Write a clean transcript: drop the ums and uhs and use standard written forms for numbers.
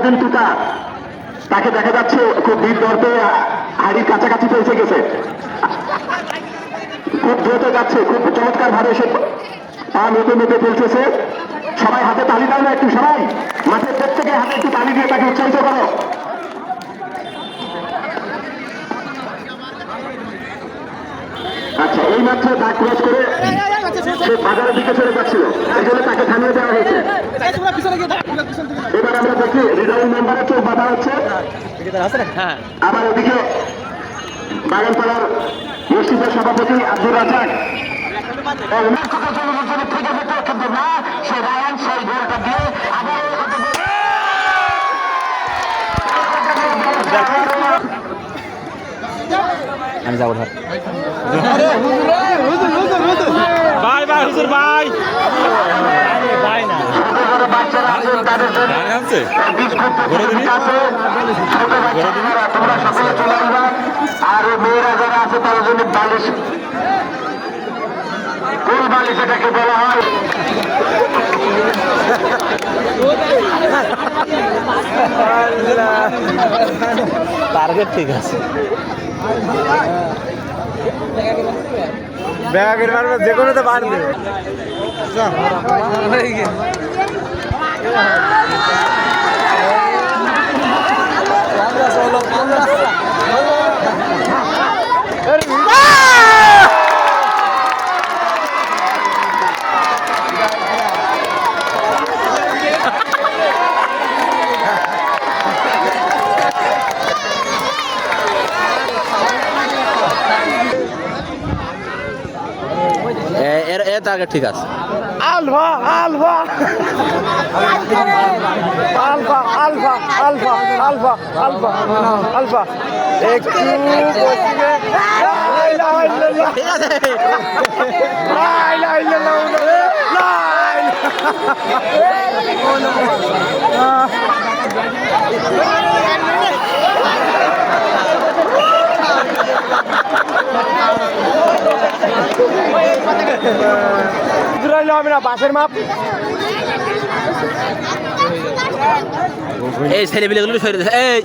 সালাউদ্দিন টুকা, তাকে দেখা যাচ্ছে খুব বীর দর্পে হাড়ির কাছাকাছি পৌঁছে গেছে, খুব দ্রুত যাচ্ছে, খুব চমৎকার ভাবে সে পা মেপে মেপে ফেলতেছে। সবাই হাতে তালি দাও না একটু, সবাই মাঠের প্রত্যেকে হাতে একটু তালি দিয়ে তাকে উৎসাহিত করো। আচ্ছা, এই মাত্র দাগ ক্রস করে সে বাজারের দিকে চলে যাচ্ছিল, এই জন্য তাকে থামিয়ে দেওয়া হয়েছে। এবার আমরা দেখি রিজার্ভ মেম্বারের চোখ বাধা হচ্ছে। আবার ওদিকে বাগানপাড়ার মসজিদের সভাপতি আব্দুর রাজাক আমি যাবো ধর ভাই ভাই হুজুর ভাই আর মেয়েরা যারা আছে তাদের জন্য বালিশ, কোন বালিশ এটাকে বলা হয়। টার্গেট ঠিক আছে, ব্যাগের মারবে যে কোনো তো বাড়বে। এর টার্গেট ঠিক আছে। Alpha alpha alpha alpha alpha alpha alpha alpha একটু ঠিক আছে, হবে না বাসের মাপ। এই ছেলেপিলেগুলো সরে এই